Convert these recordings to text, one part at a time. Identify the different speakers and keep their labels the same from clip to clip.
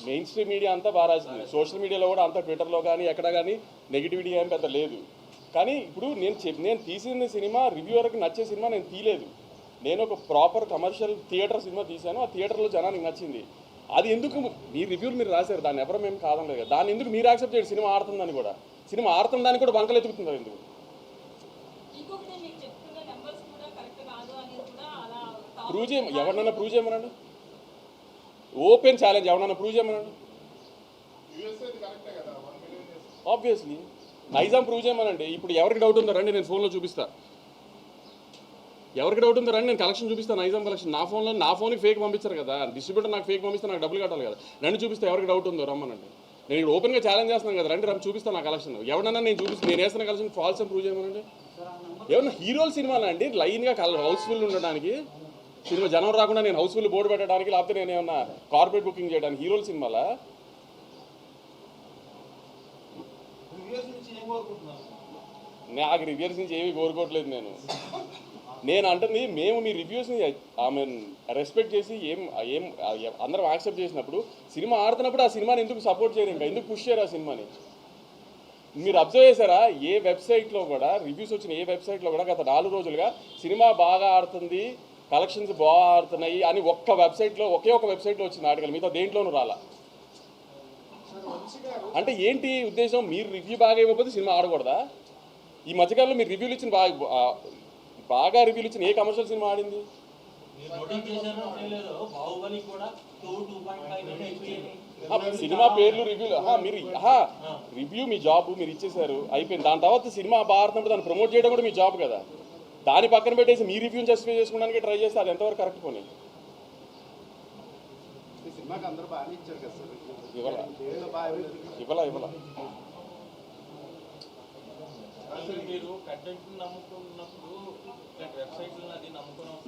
Speaker 1: Main stream media అంతా బాగా రాసింది, సోషల్ మీడియాలో కూడా అంతా ట్విట్టర్లో కానీ ఎక్కడ కానీ నెగిటివిటీ ఏం పెద్ద లేదు. కానీ ఇప్పుడు నేను తీసిన సినిమా రివ్యూవర్కి నచ్చే సినిమా నేను తీయలేదు. నేను ఒక ప్రాపర్ కమర్షియల్ థియేటర్ సినిమా తీశాను, ఆ థియేటర్లో జనానికి నచ్చింది. అది ఎందుకు మీ రివ్యూలు మీరు రాశారు, దాన్ని ఎవరో మేము కాదని లేదు. దాన్ని ఎందుకు మీరు యాక్సెప్ట్ చేయండి? సినిమా ఆడుతుందని కూడా, సినిమా ఆడుతుందని కూడా బంకలు ఎత్తుకుతున్నారు ఎందుకు? ప్రూవ్ చేయ ఎవరినైనా ప్రూవ్ చేయమనండి, ఓపెన్ ఛాలెంజ్ ఎవరన్నా ప్రూవ్ చేయమనండి. ఆబ్వియస్లీ నైజాం ప్రూవ్ చేయమనండి. ఇప్పుడు ఎవరికి డౌట్ ఉందో రండి, నేను ఫోన్లో చూపిస్తా. ఎవరికి డౌట్ ఉందో రండి, నేను కలెక్షన్ చూపిస్తాను. నైజాం కలెక్షన్ నా ఫోన్కి ఫేక్ పంపించారు కదా, డిస్ట్రిబ్యూటర్ నాకు ఫేక్ పంపిస్తే నాకు డబ్బులు కట్టాలి కదా. నన్ను చూపిస్తే ఎవరికి డౌట్ ఉందో రమ్మనండి. నేను ఇక్కడ ఓపెన్గా ఛాలెంజ్ చేస్తున్నాను కదా, రండి చూపిస్తాను నా కలెక్షన్. ఎవరన్నా నేను చూపిస్తాను, నేను వేస్తున్న కలెక్షన్ ఫాల్స్ అని ప్రూవ్ చేయమనండి. ఏమన్నా హీరోల సినిమాలు అండి లైన్గా హౌస్ఫుల్ ఉండడానికి, సినిమా జనం రాకుండా నేను హౌస్ఫుల్ బోర్డు పెట్టడానికి, లేకపోతే నేను ఏమన్నా కార్పొరేట్ బుకింగ్ చేయడానికి హీరోల సినిమాలా? నాకు రివ్యూస్ నుంచి ఏమీ కోరుకోవట్లేదు. నేను అంటుంది మేము మీ రివ్యూస్ని రెస్పెక్ట్ చేసి అందరం యాక్సెప్ట్ చేసినప్పుడు, సినిమా ఆడుతున్నప్పుడు ఆ సినిమాని ఎందుకు సపోర్ట్ చేయరు, ఇంకా ఎందుకు పుష్ చేయరు ఆ సినిమాని? మీరు అబ్జర్వ్ చేశారా? ఏ వెబ్సైట్లో కూడా రివ్యూస్ వచ్చిన ఏ వెబ్సైట్లో కూడా గత 4 రోజులుగా సినిమా బాగా ఆడుతుంది, కలెక్షన్స్ బాగా ఆడుతున్నాయి అని ఒకే ఒక వెబ్సైట్లో వచ్చింది ఆర్టికల్, మిగతా దేంట్లోనూ రాలా. అంటే ఏంటి ఉద్దేశం? మీరు రివ్యూ బాగా ఇవ్వకపోతే సినిమా ఆడకూడదా? ఈ మధ్యకాలంలో మీరు రివ్యూలు ఇచ్చిన బాగా రివ్యూలు ఇచ్చిన ఏ కమర్షియల్ సినిమా ఆడింది? సినిమా పేర్లు రివ్యూలు మీరు రివ్యూ మీ జాబ్ మీరు ఇచ్చేసారు, అయిపోయింది. దాని తర్వాత సినిమా బాగా ఆడుతున్నప్పుడు దాన్ని ప్రమోట్ చేయడం కూడా మీ జాబ్ కదా. దాని పక్కన పెట్టేసి మీ రివ్యూని జస్టిఫై చేసుకోవడానికి ట్రై చేస్తే అది ఎంతవరకు కరెక్ట్ పోనీ? ఇవ్వాలా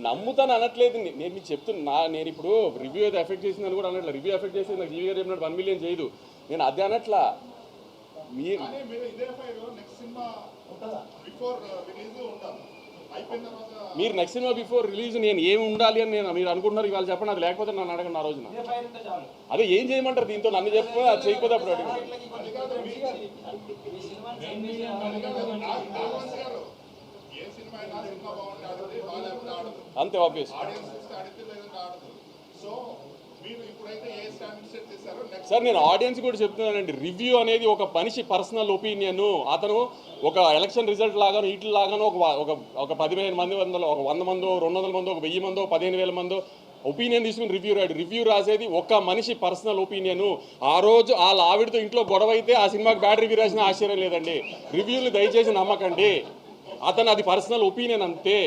Speaker 1: నమ్ముతాను అనట్లేదు నేను, మీకు చెప్తున్నా. నేను ఇప్పుడు రివ్యూ అయితే ఎఫెక్ట్ చేసిందని కూడా అనట్లేదు. రివ్యూ ఎఫెక్ట్ చేసింది నాకు జీవి గారు చెప్పినట్టు 1 మిలియన్ చేయదు, నేను అదే అనట్లా. మీరు నెక్స్ట్ సినిమా బిఫోర్ రిలీజ్ నేను ఏమి ఉండాలి అని మీరు అనుకుంటున్నారు ఇవాళ చెప్పండి. అది లేకపోతే నన్ను అడగండి ఆ రోజున. అదే ఏం చేయమంటారు దీంతో? నన్ను చెప్పి అది చేయకపోతే అప్పుడు అడగండి. అంతే ఆబ్వియస్. సార్ నేను ఆడియన్స్ కూడా చెప్తున్నానండి, రివ్యూ అనేది ఒక మనిషి పర్సనల్ ఒపీనియన్. అతను ఒక ఎలక్షన్ రిజల్ట్ లాగాను వీటి లాగాను ఒక 15 మంది, ఒక 100 మందో 200 మందో, ఒక 1000 మందో 15,000 మందో ఒపీనియన్ తీసుకుని రివ్యూ రాసేది ఒక మనిషి పర్సనల్ ఒపీనియన్. ఆ రోజు వాళ్ళ ఆవిడతో ఇంట్లో గొడవ అయితే ఆ సినిమాకి బ్యాడ్ రివ్యూ రాసిన ఆశ్చర్యం లేదండి. రివ్యూని దయచేసి నమ్మకండి, అతను అది పర్సనల్ ఒపీనియన్ అంతే.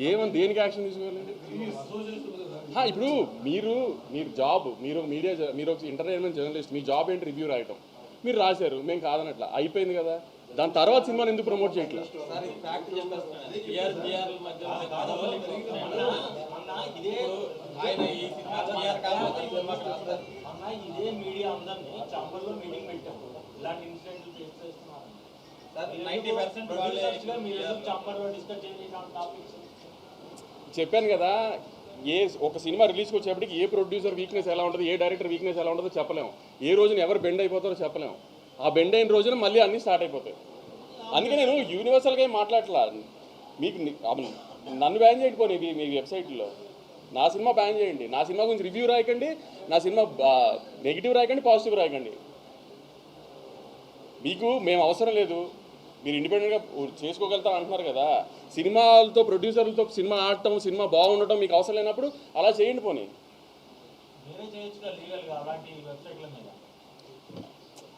Speaker 1: ఏమని దేనికి యాక్షన్ తీసుకోవాలండి? ఇప్పుడు మీరు జాబ్, మీరు ఒక ఎంటర్టైన్మెంట్ జర్నలిస్ట్, మీ జాబ్ ఏంటి? రివ్యూ రాయటం. మీరు రాశారు, మేము కాదనట్లా, అయిపోయింది కదా. దాని తర్వాత సినిమాని ఎందుకు ప్రమోట్ చేయట్లేదు? చెప్పాను కదా, ఒక సినిమా రిలీజ్కి వచ్చేప్పటికి ఏ ప్రొడ్యూసర్ వీక్నెస్ ఎలా ఉంటుంది, ఏ డైరెక్టర్ వీక్నెస్ ఎలా ఉంటుందో చెప్పలేము. ఏ రోజున ఎవరు బెండ్ అయిపోతారో చెప్పలేము. ఆ బెండ్ అయిన రోజున మళ్ళీ అన్నీ స్టార్ట్ అయిపోతాయి. అందుకే నేను యూనివర్సల్గా ఏం మాట్లాడట్లా. మీకు నన్ను బ్యాన్ చేయకపోయి మీ వెబ్సైట్లో నా సినిమా బ్యాన్ చేయండి. నా సినిమా గురించి రివ్యూ రాయకండి, నా సినిమా నెగిటివ్ రాయకండి, పాజిటివ్ రాయకండి. మీకు మేము అవసరం లేదు, మీరు ఇండిపెండెంట్గా చేసుకోగలుగుతాం అంటున్నారు కదా. సినిమాలతో ప్రొడ్యూసర్లతో సినిమా ఆడటం, సినిమా బాగుండటం మీకు అవసరం లేనప్పుడు అలా చేయండి. పోనీ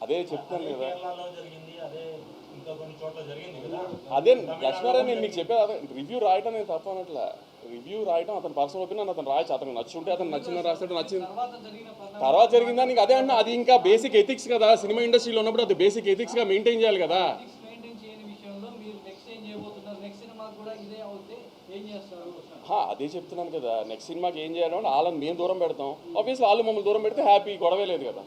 Speaker 1: అదే చెప్తాను కదా, అదే లక్ష్మారావు నేను మీకు చెప్పేది. అదే రివ్యూ రాయటం నేను తప్ప అనట్లా. రివ్యూ రాయటం అతను పర్సనల్ ఒపీనియన్, అతను రాయచ్చు. అతను నచ్చుంటే అతను నచ్చిందని రాస్తాడు, నచ్చింది తర్వాత జరిగిందా నీకు అదే అన్న. అది ఇంకా బేసిక్ ఎథిక్స్ కదా, సినిమా ఇండస్ట్రీలో ఉన్నప్పుడు అది బేసిక్ ఎథిక్స్గా మెయింటైన్ చేయాలి కదా. అదే చెప్తున్నాను కదా, నెక్స్ట్ సినిమాకి ఏం చేయాలి అంటే వాళ్ళని మేము దూరం పెడతాం. ఆబ్వియస్లీ వాళ్ళు మమ్మల్ని దూరం పెడితే హ్యాపీ, గొడవే లేదు కదా.